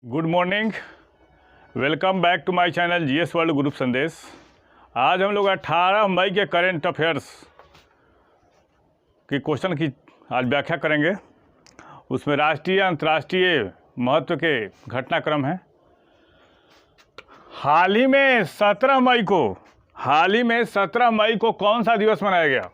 Good morning, welcome back to my channel GS world group Sandesh. आज हम लोग 18 मई के करेंट अफेयर्स की क्वेश्चन की आज व्याख्या करेंगे। उसमें राष्ट्रीय अंतर्राष्ट्रीय महत्व के घटनाक्रम हैं। हाल ही में 17 मई को कौन सा दिवस मनाया गया?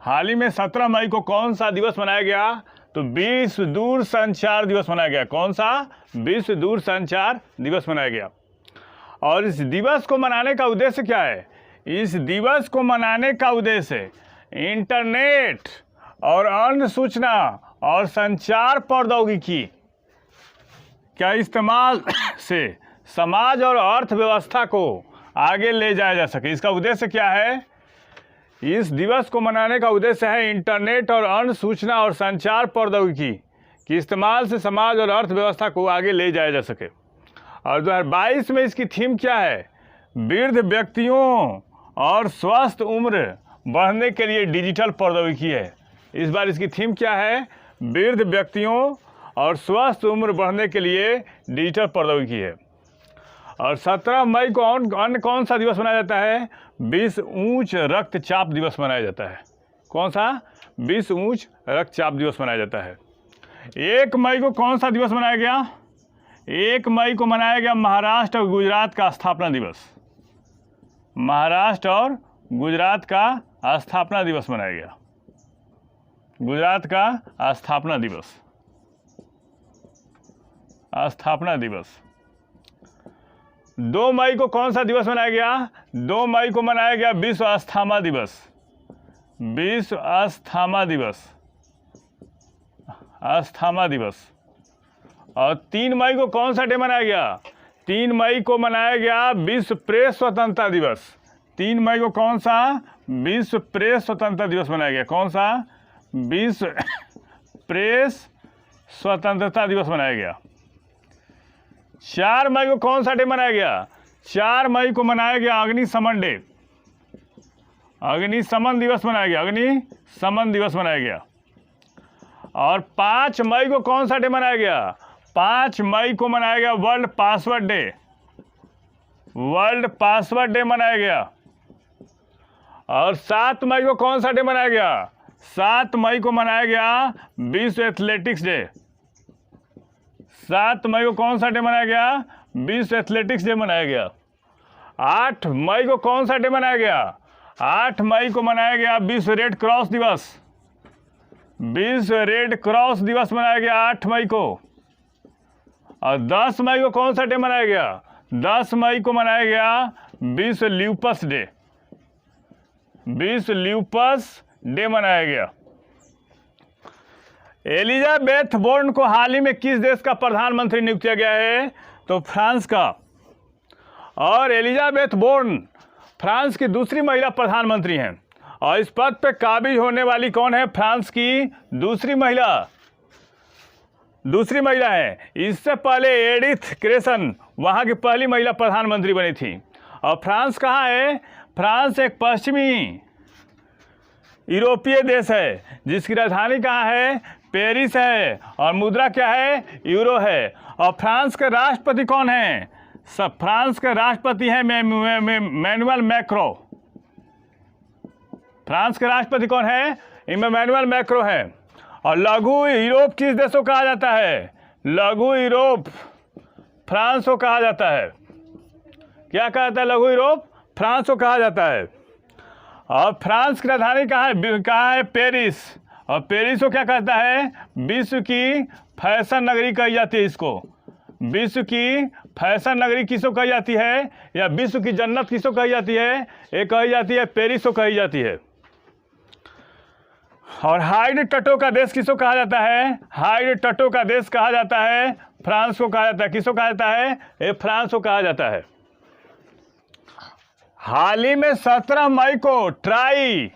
हाल ही में 17 मई को कौन सा दिवस मनाया गया? तो विश्व दूरसंचार दिवस मनाया गया। कौन सा? विश्व दूरसंचार दिवस मनाया गया। और इस दिवस को मनाने का उद्देश्य क्या है? इस दिवस को मनाने का उद्देश्य इंटरनेट और अन्य सूचना और संचार प्रौद्योगिकी का इस्तेमाल से समाज और अर्थव्यवस्था को आगे ले जाया जा सके। इसका उद्देश्य क्या है? इस दिवस को मनाने का उद्देश्य है इंटरनेट और अन्य सूचना और संचार प्रौद्योगिकी के इस्तेमाल से समाज और अर्थव्यवस्था को आगे ले जाया जा सके। और 2022 में इसकी थीम क्या है? वृद्ध व्यक्तियों और स्वस्थ उम्र बढ़ने के लिए डिजिटल प्रौद्योगिकी है। इस बार इसकी थीम क्या है? वृद्ध व्यक्तियों और स्वस्थ उम्र बढ़ने के लिए डिजिटल प्रौद्योगिकी है। और 17 मई को अन्य कौन सा दिवस मनाया जाता है? विश्व उच्च रक्तचाप दिवस मनाया जाता है। कौन सा? विश्व उच्च रक्तचाप दिवस मनाया जाता है। 1 मई को कौन सा दिवस मनाया गया? 1 मई को मनाया गया महाराष्ट्र और गुजरात का स्थापना दिवस। महाराष्ट्र और गुजरात का स्थापना दिवस मनाया गया। गुजरात का स्थापना दिवस। 2 मई को कौन सा दिवस मनाया गया? 2 मई को मनाया गया विश्व अस्थमा दिवस। विश्व अस्थमा दिवस। और 3 मई को कौन सा डे मनाया गया? 3 मई को मनाया गया विश्व प्रेस स्वतंत्रता दिवस। 3 मई को कौन सा? विश्व प्रेस स्वतंत्रता दिवस मनाया गया। कौन सा? विश्व प्रेस स्वतंत्रता दिवस मनाया गया। 4 मई को कौन सा डे मनाया गया? 4 मई को मनाया गया अग्निशमन डे। अग्निशमन दिवस मनाया गया। अग्निशमन दिवस मनाया गया। और 5 मई को कौन सा डे मनाया गया? 5 मई को मनाया गया world password day. World password day मनाया गया। और 7 मई को कौन सा डे मनाया गया? 7 मई को मनाया गया विश्व एथलेटिक्स डे। 7 मई को कौन सा डे मनाया गया? विश्व एथलेटिक्स डे मनाया गया। 8 मई को कौन सा डे मनाया गया? 8 मई को मनाया गया विश्व रेड क्रॉस दिवस। विश्व रेड क्रॉस दिवस मनाया गया 8 मई को। और 10 मई को कौन सा डे मनाया गया? 10 मई को मनाया गया विश्व ल्यूपस डे। विश्व ल्यूपस डे मनाया गया। एलिजाबेथ बोर्न को हाल ही में किस देश का प्रधानमंत्री नियुक्त किया गया है? तो फ्रांस का। और एलिजाबेथ बोर्न फ्रांस की दूसरी महिला प्रधानमंत्री हैं। और इस पद पे काबिज होने वाली कौन है? फ्रांस की दूसरी महिला है। इससे पहले एडिथ क्रेसन वहाँ की पहली महिला प्रधानमंत्री बनी थी। और फ्रांस कहाँ है? फ्रांस एक पश्चिमी यूरोपीय देश है जिसकी राजधानी कहाँ है? पेरिस है। और मुद्रा क्या है? यूरो है। और फ्रांस के राष्ट्रपति कौन हैं? फ्रांस के राष्ट्रपति हैं इमैनुअल मैक्रो। फ्रांस के राष्ट्रपति कौन है? इमैनुअल मैक्रो है। और लघु यूरोप किस देश को कहा जाता है? लघु यूरोप फ्रांस को कहा जाता है। क्या कहा जाता है? लघु यूरोप फ्रांस को कहा जाता है। और फ्रांस की राजधानी कहाँ है? पेरिस। और पेरिस को क्या कहता है? विश्व की फैशन नगरी कही जाती है इसको। विश्व की फैशन नगरी किसको कही जाती है? या विश्व की जन्नत किसको कही जाती है? ये कही जाती है पेरिस को कही जाती है। और हाइड टटो का देश किसको कहा जाता है? हाइड टटो का देश कहा जाता है फ्रांस को कहा जाता है। किसको कहा जाता है? ये फ्रांस को कहा जाता है। हाल ही में 17 मई को ट्राई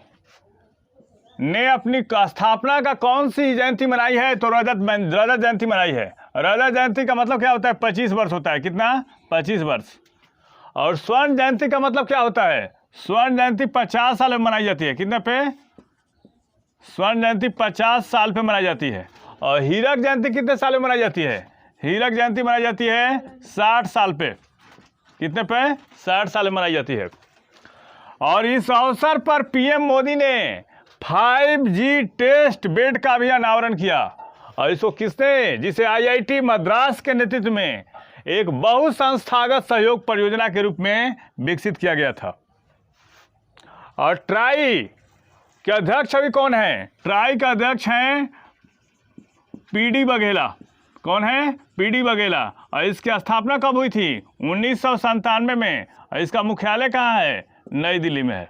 ने अपनी स्थापना का कौन सी जयंती मनाई है? तो रजत जयंती मनाई है। रजत जयंती का मतलब क्या होता है? 25 वर्ष होता है। कितना? 25 वर्ष। और स्वर्ण जयंती का मतलब क्या होता है? स्वर्ण जयंती 50 साल में मनाई जाती है। कितने पे? स्वर्ण जयंती 50 साल पे मनाई जाती है। और हीरक जयंती कितने साल में मनाई जाती है? हीरक जयंती मनाई जाती है 60 साल पे। कितने पे? 60 साल में मनाई जाती है। और इस अवसर पर पीएम मोदी ने 5G टेस्ट बेड का भी अनावरण किया। और इसको किसने? जिसे IIT मद्रास के नेतृत्व में एक बहुसंस्थागत सहयोग परियोजना के रूप में विकसित किया गया था। और ट्राई के अध्यक्ष अभी कौन है? ट्राई का अध्यक्ष हैं PD बघेला। कौन है? PD बघेला। और इसकी स्थापना कब हुई थी? 1997 में। और इसका मुख्यालय कहाँ है? नई दिल्ली में है।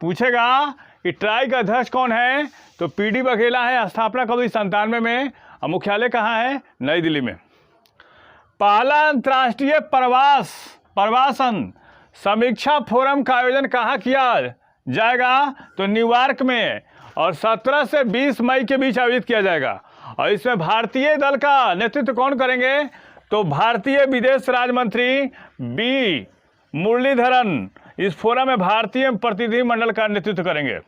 पूछेगा कि ट्राई का अध्यक्ष कौन है, तो PD बघेला है। स्थापना कब हुई? 97 में। और मुख्यालय कहाँ है? नई दिल्ली में। पहला अंतर्राष्ट्रीय प्रवासन समीक्षा फोरम का आयोजन कहाँ किया जाएगा? तो न्यूयॉर्क में। और 17 से 20 मई के बीच आयोजित किया जाएगा। और इसमें भारतीय दल का नेतृत्व कौन करेंगे? तो भारतीय विदेश राज्य मंत्री B मुरलीधरन इस फोरम में भारतीय प्रतिनिधि मंडल का नेतृत्व करेंगे।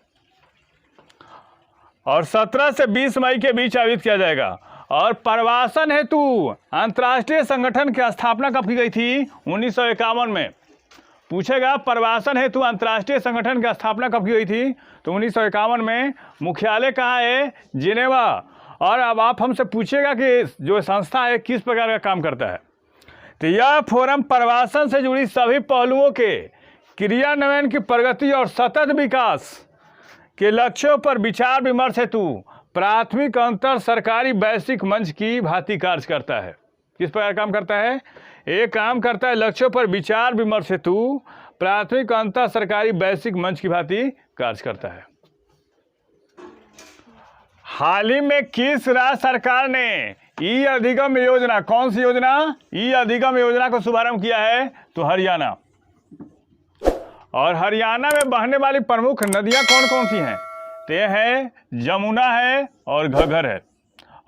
और 17 से 20 मई के बीच आयोजित किया जाएगा। और प्रवासन हेतु अंतर्राष्ट्रीय संगठन की स्थापना कब की गई थी? 1951 में। पूछेगा प्रवासन हेतु अंतर्राष्ट्रीय संगठन की स्थापना कब की गई थी? तो 1951 में। मुख्यालय कहाँ है? जिनेवा। और अब आप हमसे पूछेगा कि जो संस्था है किस प्रकार का काम करता है, तो यह फोरम प्रवासन से जुड़ी सभी पहलुओं के क्रियान्वयन की प्रगति और सतत विकास के लक्ष्यों पर विचार विमर्श हेतु प्राथमिक अंतर सरकारी वैश्विक मंच की भांति कार्य करता है। किस प्रकार काम करता है? एक काम करता है लक्ष्यों पर विचार विमर्श हेतु प्राथमिक अंतर सरकारी वैश्विक मंच की भांति कार्य करता है। हाल ही में किस राज्य सरकार ने ई अधिगम योजना, कौन सी योजना? ई अधिगम योजना को शुभारंभ किया है? तो हरियाणा। और हरियाणा में बहने वाली प्रमुख नदियां कौन कौन सी हैं? तो ये है जमुना है और घग्गर है।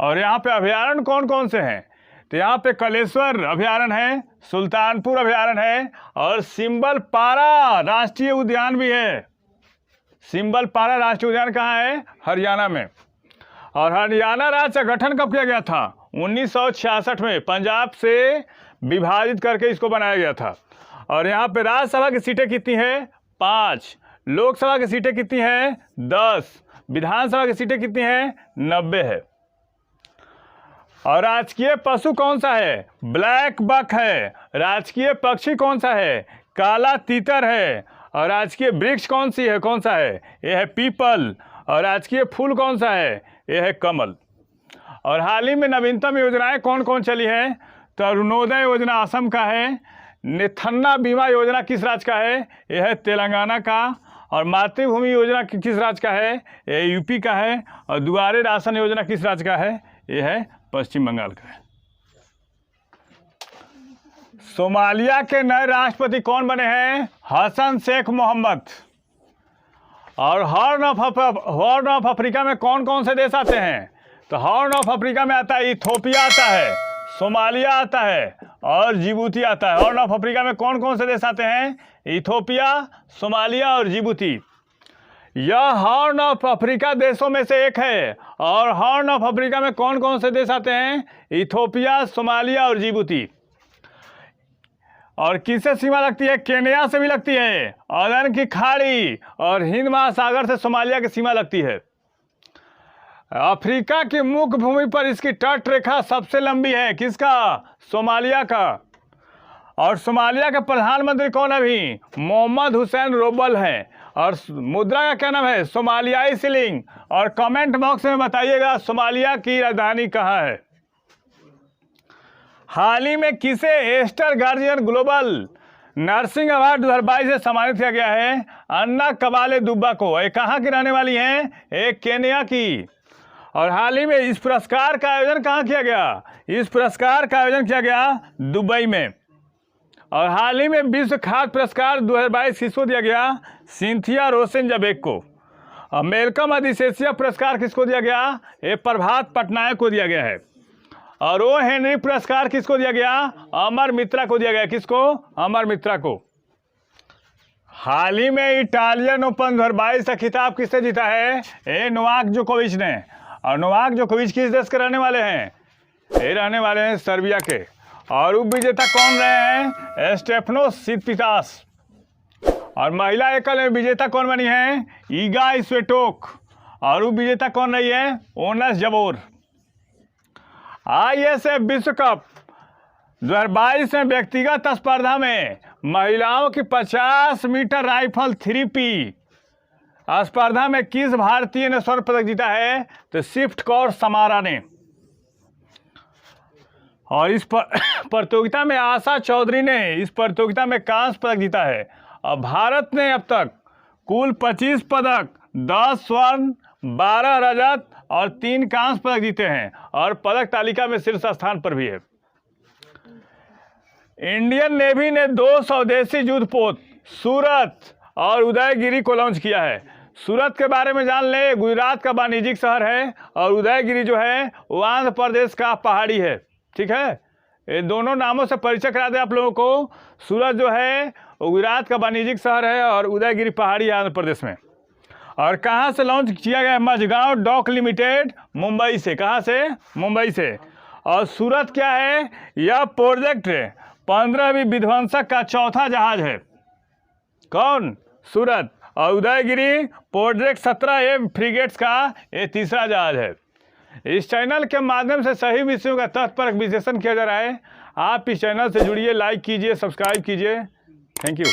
और यहाँ पे अभयारण्य कौन कौन से हैं? तो यहाँ पे कलेश्वर अभयारण्य है, सुल्तानपुर अभयारण्य है और सिंबल पारा राष्ट्रीय उद्यान भी है। सिंबल पारा राष्ट्रीय उद्यान कहाँ है? हरियाणा में। और हरियाणा राज्य का गठन कब किया गया था? 1966 में। पंजाब से विभाजित करके इसको बनाया गया था। और यहाँ पे राज्यसभा की सीटें कितनी है? 5। लोकसभा की सीटें कितनी हैं? 10। विधानसभा की सीटें कितनी हैं? 90 है। और राजकीय पशु कौन सा है? ब्लैक बक है। राजकीय पक्षी कौन सा है? काला तीतर है। और राजकीय वृक्ष कौन सी है? कौन सा है? यह है पीपल। और राजकीय फूल कौन सा है? यह है कमल। और हाल ही में नवीनतम योजनाएं कौन कौन चली हैं? तो अरुणोदय योजना असम का है। नेथन्ना बीमा योजना किस राज्य का है? यह है तेलंगाना का। और मातृभूमि योजना किस राज्य का है? यह यूपी का है। और दुआरे राशन योजना किस राज्य का है? यह है पश्चिम बंगाल का है। सोमालिया के नए राष्ट्रपति कौन बने हैं? हसन शेख मोहम्मद। और हॉर्न ऑफ अफ्रीका में कौन कौन से देश आते हैं? तो हॉर्न ऑफ अफ्रीका में आता है इथोपिया आता है, सोमालिया आता है और जिबूती आता है। हॉर्न ऑफ अफ्रीका में कौन कौन से देश आते हैं? इथोपिया, सोमालिया और जिबूती। यह हॉर्न ऑफ अफ्रीका देशों में से एक है। और हॉर्न ऑफ अफ्रीका में कौन कौन से देश आते हैं? इथोपिया, सोमालिया और जिबूती। और किससे सीमा लगती है? केन्या से भी लगती है। अदन की खाड़ी और हिंद महासागर से सोमालिया की सीमा लगती है। अफ्रीका की मुख्य भूमि पर इसकी तट रेखा सबसे लंबी है। किसका? सोमालिया का। और सोमालिया के प्रधानमंत्री कौन है अभी? मोहम्मद हुसैन रोबल हैं। और मुद्रा का क्या नाम है? सोमालियाई शिलिंग। और कमेंट बॉक्स में बताइएगा सोमालिया की राजधानी कहाँ है। हाल ही में किसे Aster guardian global nursing award 2022 से सम्मानित किया गया है? अन्ना कबाले दुब्बा को। ये कहाँ की रहने वाली हैं? एक केन्या की। और हाल ही में इस पुरस्कार का आयोजन कहाँ किया गया? इस पुरस्कार का आयोजन किया गया दुबई में। और हाल ही में विश्व खाद्य पुरस्कार 2022 किसको दिया गया? सिंथिया रोसेनजबेग को। और मेलकम अधिशेषिया पुरस्कार किसको दिया गया? ये प्रभात पटनायक को दिया गया है। और ओ हेनरी पुरस्कार किसको दिया गया? अमर मित्रा को दिया गया। किसको? अमर मित्रा को। हाल ही में इटालियन ओपन 2022 का खिताब किसने जीता है? नोवाक जोकोविच ने। और नोवाक जोकोविच किस देश के रहने वाले हैं? ये रहने वाले हैं सर्बिया के। और उप विजेता कौन रहे हैं? Stefanos Tsitsipas. और महिला एकल में विजेता कौन बनी है? ईगा स्वीटोक। और उप विजेता कौन रही है? ओनस जबोर। ISF विश्व कप 2022 में व्यक्तिगत स्पर्धा में महिलाओं की 50 मीटर राइफल 3P स्पर्धा में किस भारतीय ने स्वर्ण पदक जीता है? तो शिफ्ट कौर समारा ने। और इस प्रतियोगिता में आशा चौधरी ने इस प्रतियोगिता में कांस्य पदक जीता है। और भारत ने अब तक कुल 25 पदक, 10 स्वर्ण, 12 रजत और 3 कांस्य पदक जीते हैं और पदक तालिका में शीर्ष स्थान पर भी है। इंडियन नेवी ने 2 स्वदेशी युद्धपोत सूरत और उदयगिरी को लॉन्च किया है। सूरत के बारे में जान ले, गुजरात का वाणिज्यिक शहर है और उदयगिरी जो है वो आंध्र प्रदेश का पहाड़ी है। ठीक है, ये दोनों नामों से परिचय करा दें आप लोगों को। सूरत जो है वो गुजरात का वाणिज्यिक शहर है और उदयगिरी पहाड़ी है आंध्र प्रदेश में। और कहाँ से लॉन्च किया गया? मझगांव डॉक लिमिटेड, मुंबई से। कहाँ से? मुंबई से। और सूरत क्या है? यह प्रोजेक्ट 15वीं विध्वंसक का चौथा जहाज है। कौन? सूरत। और उदयगिरी प्रोजेक्ट 17A फ्रिगेट्स का ये तीसरा जहाज है। इस चैनल के माध्यम से सही विषयों का तथ्यपरक विश्लेषण किया जा रहा है। आप इस चैनल से जुड़िए, लाइक कीजिए, सब्सक्राइब कीजिए। Thank you.